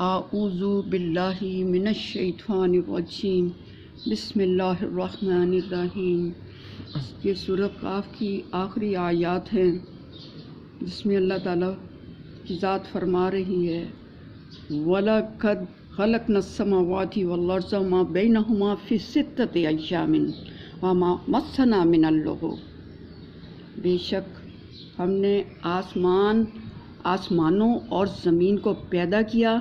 اعوذ باللہ من الشیطان الرجیم بسم اللہ الرحمن الرحیم۔ یہ سورہ قاف کی آخری آیات ہیں جس میں اللہ تعالیٰ کی ذات فرما رہی ہے وَلَقَدْ خَلَقْنَا السَّمَاوَاتِ وَالْأَرْضَ وَمَا بَيْنَهُمَا فِي سِتَّةِ أَيَّامٍ وَمَا مَسَّنَا مِنَ اللُّغُوبِ۔ بے شک ہم نے آسمانوں اور زمین کو پیدا کیا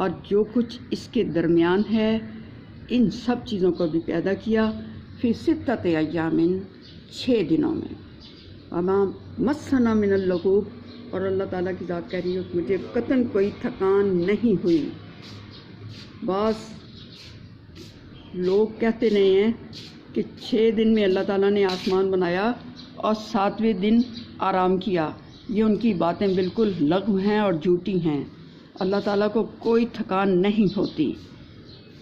اور جو کچھ اس کے درمیان ہے ان سب چیزوں کو بھی پیدا کیا فی ستۃ ایام 6 دنوں میں۔ وما مسنا من اللغوب، اور اللہ تعالیٰ کی ذات کہہ رہی ہے مجھے قطعاً کوئی تھکان نہیں ہوئی۔ بعض لوگ کہتے نہیں ہیں کہ 6 دن میں اللہ تعالیٰ نے آسمان بنایا اور 7ویں دن آرام کیا، یہ ان کی باتیں بالکل لغو ہیں اور جھوٹی ہیں۔ اللہ تعالیٰ کو کوئی تھکان نہیں ہوتی۔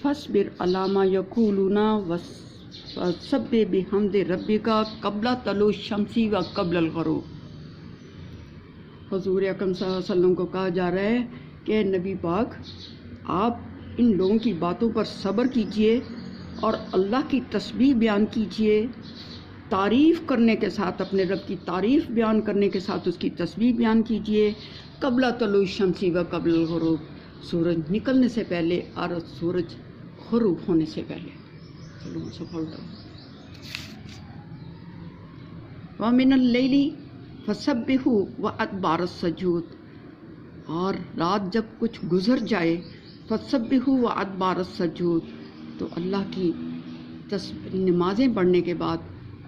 فاصبر علی ما یقولون وسبح بحمد ربک قبل طلوع الشمس و قبل الغروب۔ حضور اکرم صلی اللہ علیہ وسلم کو کہا جا رہا ہے کہ نبی پاک آپ ان لوگوں کی باتوں پر صبر کیجئے اور اللہ کی تسبیح بیان کیجئے، تعریف کرنے کے ساتھ اپنے رب کی تعریف بیان کرنے کے ساتھ اس کی تسبیح بیان کیجئے قبل طلوع الشمس و قبل الغروب، سورج نکلنے سے پہلے اور سورج غروب ہونے سے پہلے۔ وَمِنَ اللَّيْلِ فَسَبِّحُوا وَأَدْبَارَ السُّجُودِ، اور رات جب کچھ گزر جائے فَسَبِّحُوا وَأَدْبَارَ السُّجُودِ، تو اللہ کی نمازیں پڑھنے کے بعد،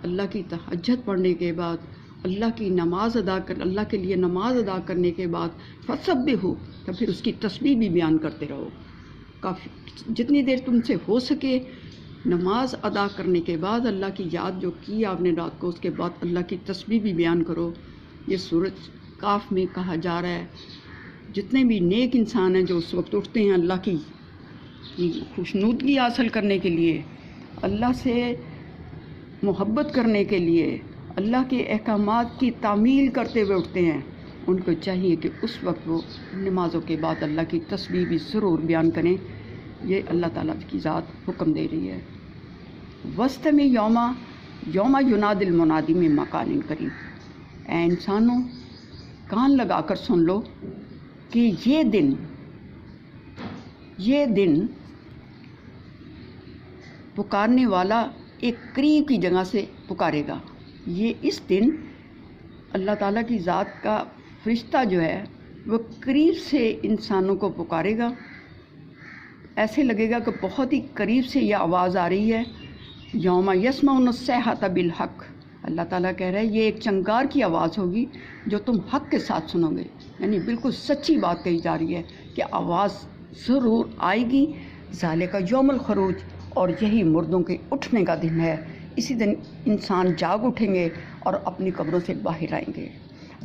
اللہ کی تہجد پڑھنے کے بعد، اللہ کی نماز اللہ کے لیے نماز ادا کرنے کے بعد فَسَبِّحُوا، تو پھر اس کی تسبیح بھی بیان کرتے رہو۔ کافی جتنی دیر تم سے ہو سکے نماز ادا کرنے کے بعد اللہ کی یاد جو کی آپ نے رات کو، اس کے بعد اللہ کی تسبیح بھی بیان کرو۔ یہ سورۃ قاف میں کہا جا رہا ہے جتنے بھی نیک انسان ہیں جو اس وقت اٹھتے ہیں اللہ کی خوشنودگی حاصل کرنے کے لیے، اللہ سے محبت کرنے کے لیے، اللہ کے احکامات کی تعمیل کرتے ہوئے اٹھتے ہیں، ان کو چاہیے کہ اس وقت وہ نمازوں کے بعد اللہ کی تسبیح بھی ضرور بیان کریں۔ یہ اللہ تعالیٰ کی ذات حکم دے رہی ہے۔ وسط میں یوم یناد المنادی من مکان قریب، اے انسانوں کان لگا کر سن لو کہ یہ دن پکارنے والا ایک قریب کی جگہ سے پکارے گا۔ یہ اس دن اللہ تعالیٰ کی ذات کا فرشتہ جو ہے وہ قریب سے انسانوں کو پکارے گا، ایسے لگے گا کہ بہت ہی قریب سے یہ آواز آ رہی ہے۔ یوم یسمعون الصیحۃ بالحق، اللہ تعالیٰ کہہ رہے ہیں یہ ایک چنگار کی آواز ہوگی جو تم حق کے ساتھ سنو گے، یعنی بالکل سچی بات کہی جا رہی ہے کہ آواز ضرور آئے گی۔ ذالک یوم الخروج، اور یہی مردوں کے اٹھنے کا دن ہے۔ اسی دن انسان جاگ اٹھیں گے اور اپنی قبروں سے باہر آئیں گے۔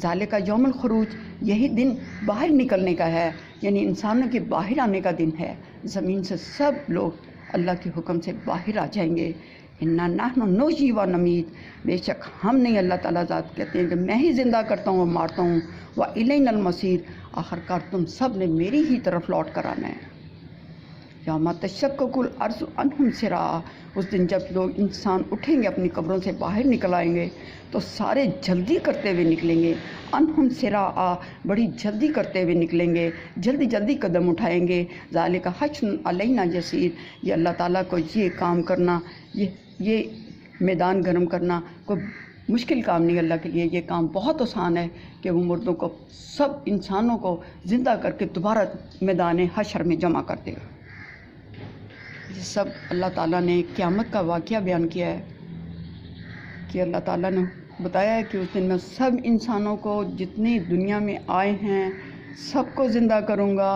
ذالک یوم الخروج، یہی دن باہر نکلنے کا ہے، یعنی انسانوں کے باہر آنے کا دن ہے۔ زمین سے سب لوگ اللہ کے حکم سے باہر آ جائیں گے۔ انا نحن نحیی و نمیت، بے شک ہم نہیں، اللہ تعالیٰ ذات کہتے ہیں کہ میں ہی زندہ کرتا ہوں اور مارتا ہوں۔ وَإِلَيْنَا الْمَصِيرُ، آخرکار تم سب نے میری ہی طرف لوٹ کر آنا ہے۔ یوم تشقق الارض عنہم سراعا، اس دن جب لوگ انسان اٹھیں گے اپنی قبروں سے باہر نکل آئیں گے تو سارے جلدی کرتے ہوئے نکلیں گے۔ عنہم سراعا، بڑی جلدی کرتے ہوئے نکلیں گے، جلدی جلدی قدم اٹھائیں گے۔ ذالک حشر علینا یسیر، یہ اللہ تعالیٰ کو یہ کام کرنا، یہ میدان گرم کرنا کوئی مشکل کام نہیں، اللہ کے لیے یہ کام بہت آسان ہے کہ وہ مردوں کو، سب انسانوں کو زندہ کر کے دوبارہ میدان حشر میں جمع کر دے گا۔ یہ سب اللہ تعالیٰ نے قیامت کا واقعہ بیان کیا ہے کہ اللہ تعالیٰ نے بتایا ہے کہ اس دن میں سب انسانوں کو جتنے دنیا میں آئے ہیں سب کو زندہ کروں گا،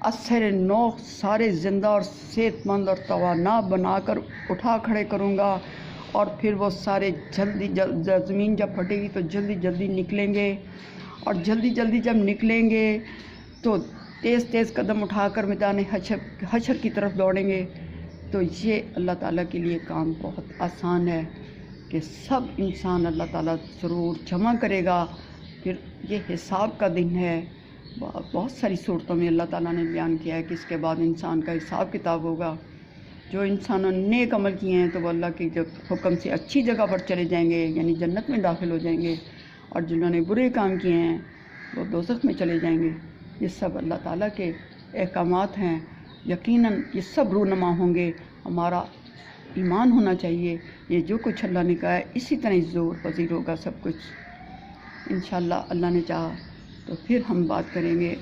اثر نو سارے زندہ اور صحت مند اور توانا بنا کر اٹھا کھڑے کروں گا، اور پھر وہ سارے زمین جب پھٹے گی تو جلدی جلدی نکلیں گے، اور جلدی جلدی جب نکلیں گے تو تیز تیز قدم اٹھا کر میدان حشر کی طرف دوڑیں گے۔ تو یہ اللہ تعالیٰ کے لیے کام بہت آسان ہے کہ سب انسان اللہ تعالیٰ ضرور جمع کرے گا۔ پھر یہ حساب کا دن ہے، بہت ساری صورتوں میں اللہ تعالیٰ نے بیان کیا ہے کہ اس کے بعد انسان کا حساب کتاب ہوگا. جو انسانوں نے نیک عمل کیے ہیں تو وہ اللہ کے حکم سے اچھی جگہ پر چلے جائیں گے، یعنی جنت میں داخل ہو جائیں گے، اور جنہوں نے برے کام کیے ہیں وہ دوزخ میں چلے جائیں گے. یہ سب اللہ تعالیٰ کے احکامات ہیں. یقیناً یہ سب رونما ہوں گے. ہمارا ایمان ہونا چاہیے یہ جو کچھ اللہ نے کہا ہے اسی طرح زور پذیر ہوگا سب کچھ. انشاءاللہ اللہ نے چاہا تو پھر ہم بات کریں گے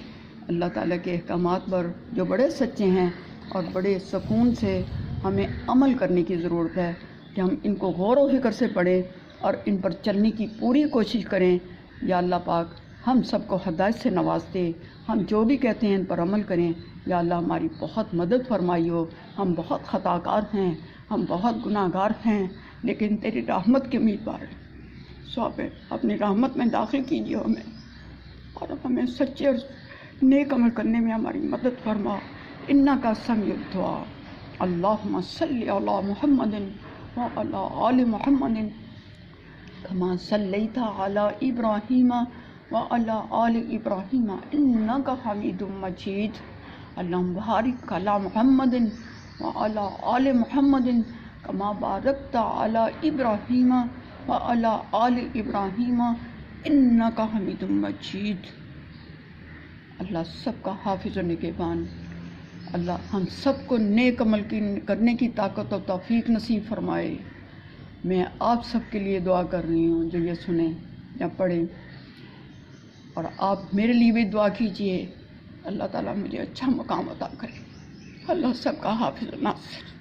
اللہ تعالیٰ کے احکامات پر جو بڑے سچے ہیں اور بڑے سکون سے ہمیں عمل کرنے کی ضرورت ہے کہ ہم ان کو غور و فکر سے پڑھیں اور ان پر چلنے کی پوری کوشش کریں. یا اللہ پاک ہم سب کو ہدایت سے نواز دے. ہم جو بھی کہتے ہیں ان پر عمل کریں. یا اللہ ہماری بہت مدد فرمائی ہو. ہم بہت خطا کار ہیں، ہم بہت گناہ گار ہیں، لیکن تیری رحمت کے امیدوار ہیں. سو آپ اپنی رحمت میں داخل کیجیے ہمیں، اور ہمیں سچے اور نیک عمل کرنے میں ہماری مدد فرما. انک سمیع الدعاء. اللہم صلی علی محمد وعلی آل محمد کما صلیت علی ابراہیم وعلی آل ابراہیم انک حمید مجید. اللہم بارک علی محمد وعلی آل محمد کما بارکت علی ابراہیم وعلی آل ابراہیم انک حمید مجید. اللہ سب کا حافظ و نگہبان. اللہ ہم سب کو نیک عمل کرنے کی طاقت و توفیق نصیب فرمائے. میں آپ سب کے لیے دعا کر رہی ہوں جو یہ سنیں یا پڑھیں، اور آپ میرے لیے بھی دعا کیجئے. اللہ تعالیٰ مجھے اچھا مقام عطا کرے. اللہ سب کا حافظ و ناصر.